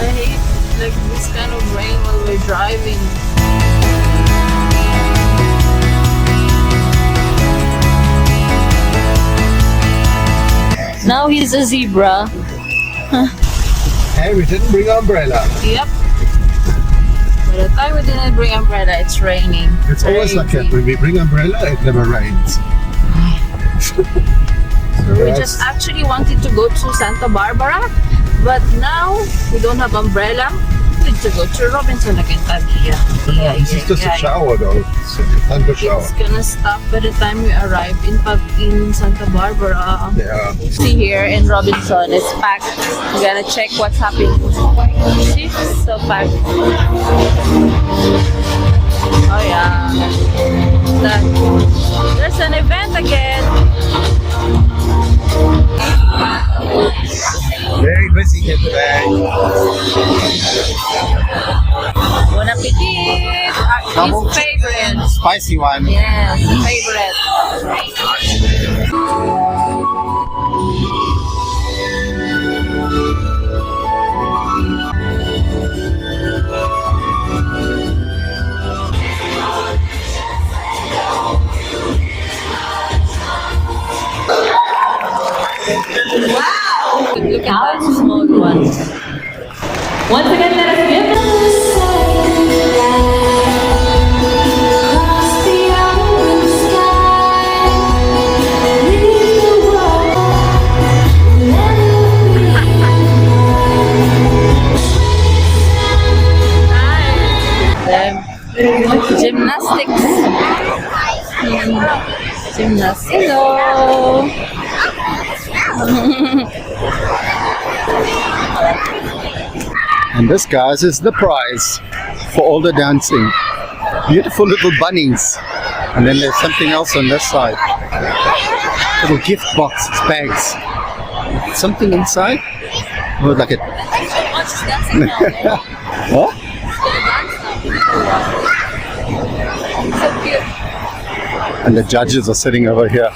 I hate like this kind of rain while we're driving. Now he's a zebra. Hey, we didn't bring umbrella. Yep. By the time we didn't bring umbrella, it's raining. It's always like that. When we bring umbrella, it never rains. So we just actually wanted to go to Santa Barbara, but now we don't have umbrella. We need to go to Robinson again. This is just a shower though. It's a thunder shower. It's gonna stop by the time we arrive in Santa Barbara. Yeah. See here in Robinson, it's packed. We're gonna check what's happening. See, it's so packed. Oh yeah. There's an event again. Very busy here today. Bon appetit! His favorite. Spicy one. Yes, favorite. Wow! Look at that small one. Once again, let us give Gymnastics. Gymnastics. Hello. And this, guys, is the prize for all the dancing. Beautiful little bunnies. And then there's something else on this side. Little gift boxes, bags. Something inside? Oh, like it. What? So cute. And the judges are sitting over here.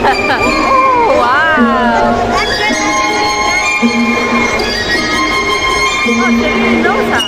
Oh, wow. Oh, they really knows how.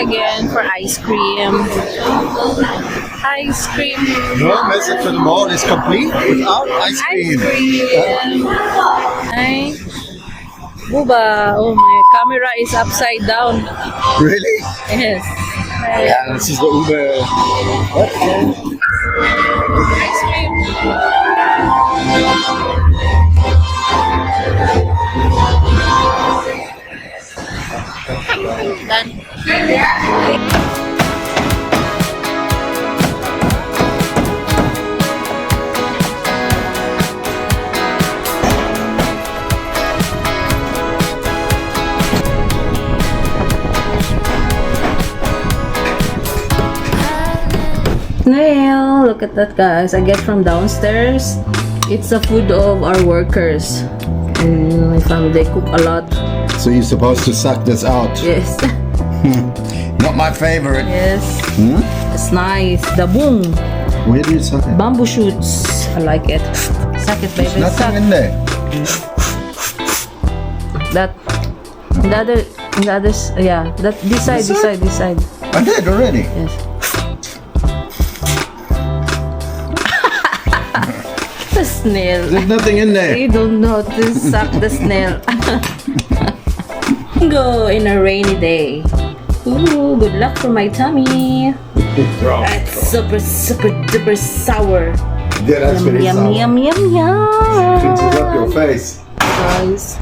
Again for ice cream. Ice cream. No message to the mall is complete without ice cream. Ice cream. Ay. Buba. Oh, my camera is upside down. Really? Yes. Yeah, this is the Uber. What? Ice cream. Done. Snail, look at that, guys. I get from downstairs. It's the food of our workers. And my family, they cook a lot. So you're supposed to suck this out. Yes. Not my favorite. Yes. Hmm? It's nice. The boom. Where do you suck it? Bamboo shoots. I like it. Suck it, baby. Nothing Suck. in there. That. The others. Yeah. That. This side. This side. This side. I did already. Yes. The snail. There's nothing in there. You don't know to suck the snail. Go in a rainy day. Ooh, good luck for my tummy. That's super duper sour. Yeah, that's very Yum sour. yum yum yum. Cleanses up your face. Guys.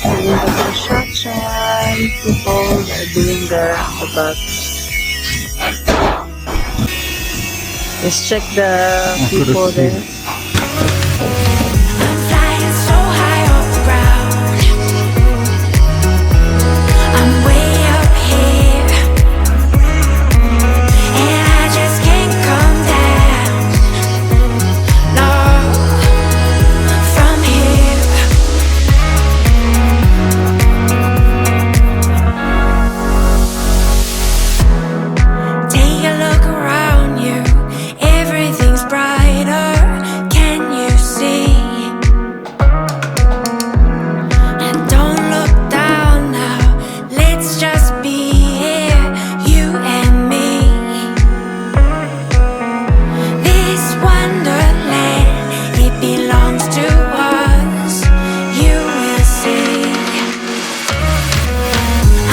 Construction people are doing the bus. Let's check the people there. I'm flying so high off the ground. I'm way up here, and I just can't come down. No, from here. Take a look around you. Everything's brighter. Can you see? And don't look down now. Let's just be here, you and me. This wonderland, it belongs to us. You will see.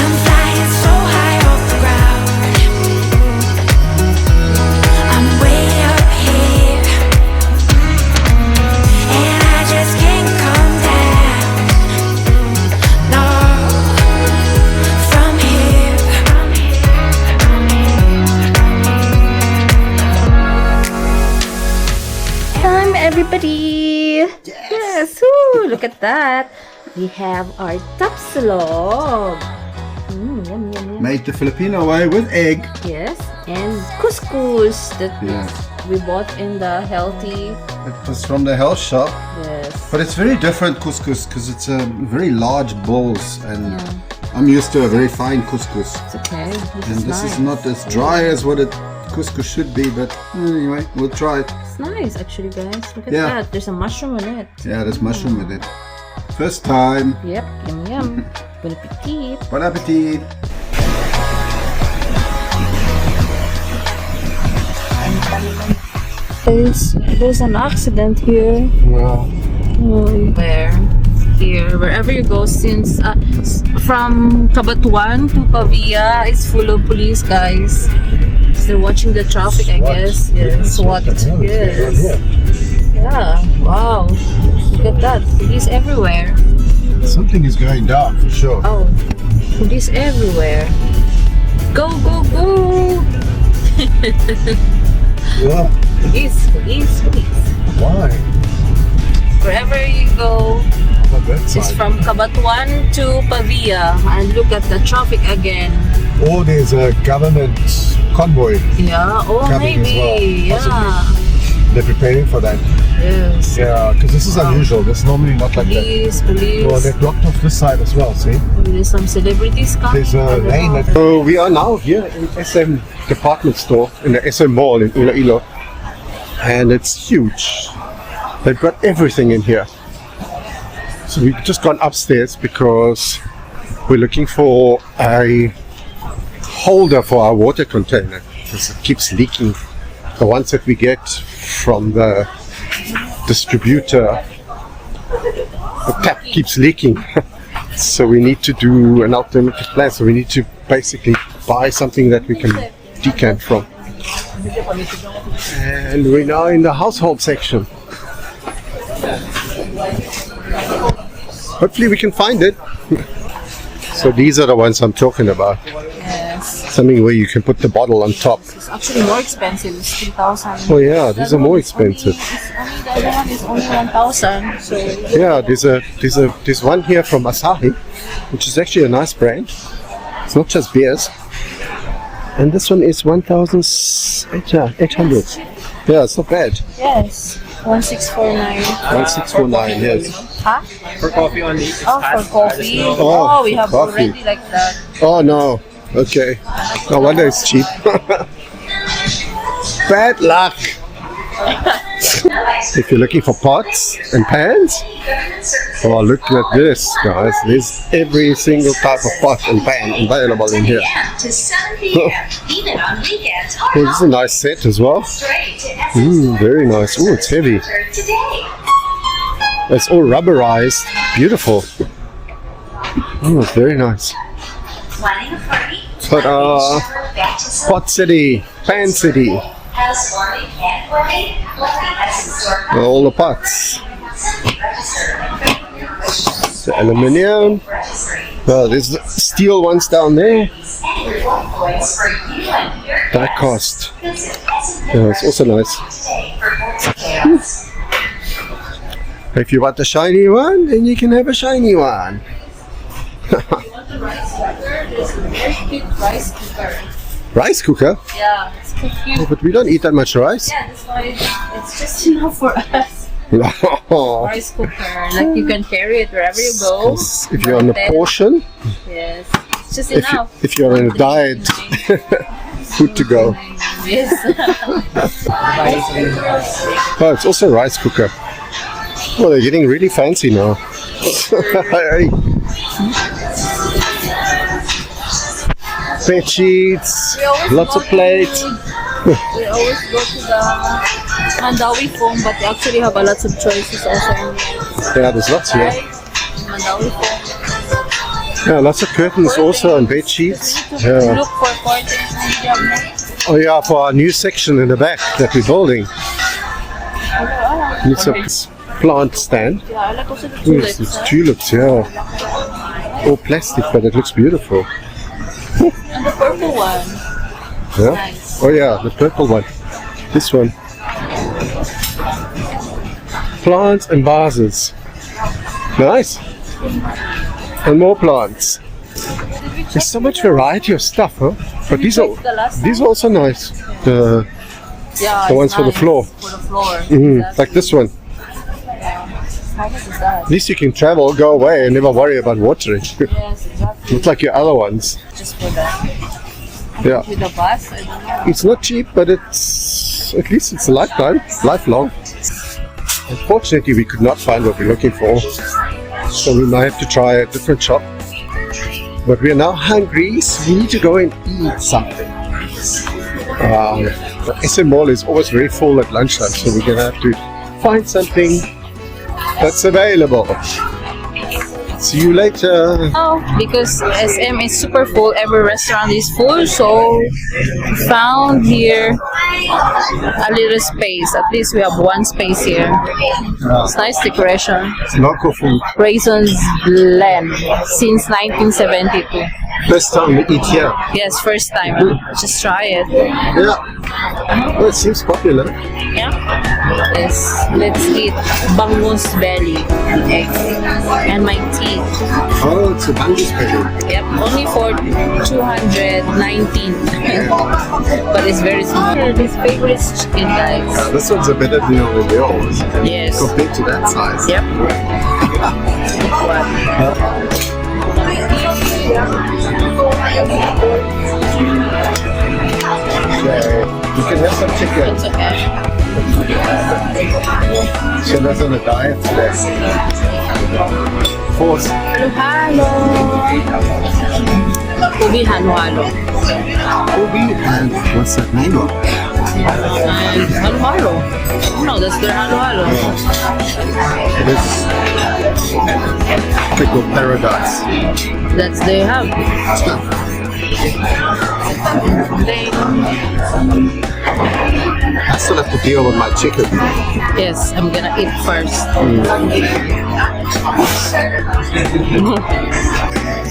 I'm flying so high off the ground. I'm way up here, and I just can't come down. No, from here. Time, everybody! Yes! Woo, look at that! We have our tapsilog. Yum, yum, yum. Made the Filipino way with egg. Yes, and couscous that Yeah. we bought in the healthy. It was from the health shop. Yes. But it's very different couscous because it's very large balls, and Yeah. I'm used to a very fine couscous. It's okay. And this nice. is not as dry as what a couscous should be, but anyway, we'll try it. It's nice, actually, guys. Look at Yeah. that. There's a mushroom in it. Yeah, there's mushroom in it. First time. Yep. Yum yum. Bon appetit. Bon appetit. There's an accident here. Wow. Where? Here, wherever you go, since from Cabatuan to Pavia, it's full of police guys. So they're watching the traffic, I guess. Yes, SWAT. Yes. Yeah. Wow. Look at that. Police everywhere. Something is going down for sure. Oh, police everywhere. Go, go, go! Yeah. Police, police, police. Why? Wherever you go, it's from Cabatuan to Pavia. And look at the traffic again. Or there's a government convoy. Yeah, oh Coming as maybe. well, Yeah. They're preparing for that. Yes. Yeah, because this is unusual. This is normally not like that. Police, Well, police. they've blocked off this side as well, see? There's some celebrities coming. There's a I don't lane know. that... So we are now here in SM department store, in the SM mall in ILOILO. And it's huge. They've got everything in here. So we've just gone upstairs because we're looking for a holder for our water container because it keeps leaking. The ones that we get from the distributor, the tap keeps leaking. So we need to do an alternative plan. So we need to basically buy something that we can decant from. And we're now in the household section. Hopefully we can find it. So these are the ones I'm talking about. Yes. Something where you can put the bottle on top. It's actually more expensive. It's 3,000. Oh yeah, these are more expensive. The other one is only 1,000. So Yeah, there's one here from Asahi, which is actually a nice brand. It's not just beers. And this one is 1,800. Yeah, it's not bad. yes. 1649. 1649, yes. Huh? For coffee only. Oh, for coffee. Oh, Oh, we have coffee. already like that. Oh no. Okay. No wonder it's cheap. Bad luck. If you're looking for pots and pans, oh look at this, guys. There's every single type of pot and pan available in here. To 7 p.m. Even on weekends. Oh, this is a nice set as well. Straight to Very nice. Oh, it's heavy. today. It's all rubberized. Beautiful. Oh, it's very nice. Planning a party? Ta-da! Back to some Pot City, Pan City. housewarming and party. Lucky has in store. All the pots. The aluminium. Oh, there's the steel ones down there. Points for you and your That cost. visit Yeah, it's also nice. today for chaos. If you want a shiny one, then you can have a shiny one. There's a very cute rice cooker. Rice cooker? Yeah, it's so Oh, cute. but we don't eat that much rice. Yeah, that's why it's just enough for us. Oh. Rice cooker, like you can carry it wherever you go. If you're on a Mountain. portion, Yes, it's just if, you, enough. if you're on a diet, good to go. Yes. Oh, it's also a rice cooker. Oh, they're getting really fancy now. Bed sheets, We always lots go of plates. We always go to the Mandawi foam, but they actually have a lots of choices also in here. Yeah, there's lots here. Right? Mandawi foam. Yeah, lots of curtains also and bed sheets. Yeah. Look for curtains and you have more. Oh yeah, for our new section in the back that we're building. It's a plant stand. Yeah, I like also the Yes, tulips. it's tulips, yeah. All plastic, but it looks beautiful. And the purple one. Yeah. Nice. Oh yeah, the purple one. This one. Plants and vases. Nice. And more plants. There's so much variety of stuff, huh? But these are also nice. The Yeah, ones it's for the nice. floor. For the floor. Like this one. How much is that? At least you can travel, go away, and never worry about watering. Yes, exactly. Not like your other ones. Just for that. Yeah. With the bus, I don't know. It's not cheap, but it's at least it's a lifetime, lifelong. Unfortunately, we could not find what we're looking for, so we might have to try a different shop. But we are now hungry, so we need to go and eat something. The SM Mall is always very full at lunchtime, so we're gonna have to find something that's available. See you later. Oh, because SM is super full, every restaurant is full, so found here a little space. At least we have one space here. It's nice decoration. It's local food. Raisins blend since 1972. First time we eat here. Yes, first time. Just try it. Yeah. Well, it seems popular. Yeah. Yes. Let's eat bangus belly egg and my tea. Oh, it's a bangus belly. Yep, only for 219. But it's very small. His favorite is chicken, guys. This one's a better deal than yours Yes. compared to that size. Yep. You can have some chicken. It's okay. Shella's on a diet today. Force. Halo-halo. Ubi halo-halo. Ubi and what's that name of? And halo-halo. No, that's their halo-halo. This pickle paradise. That's they have. I still have to deal with my chicken. Yes, I'm gonna eat first.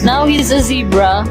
Now he's a zebra.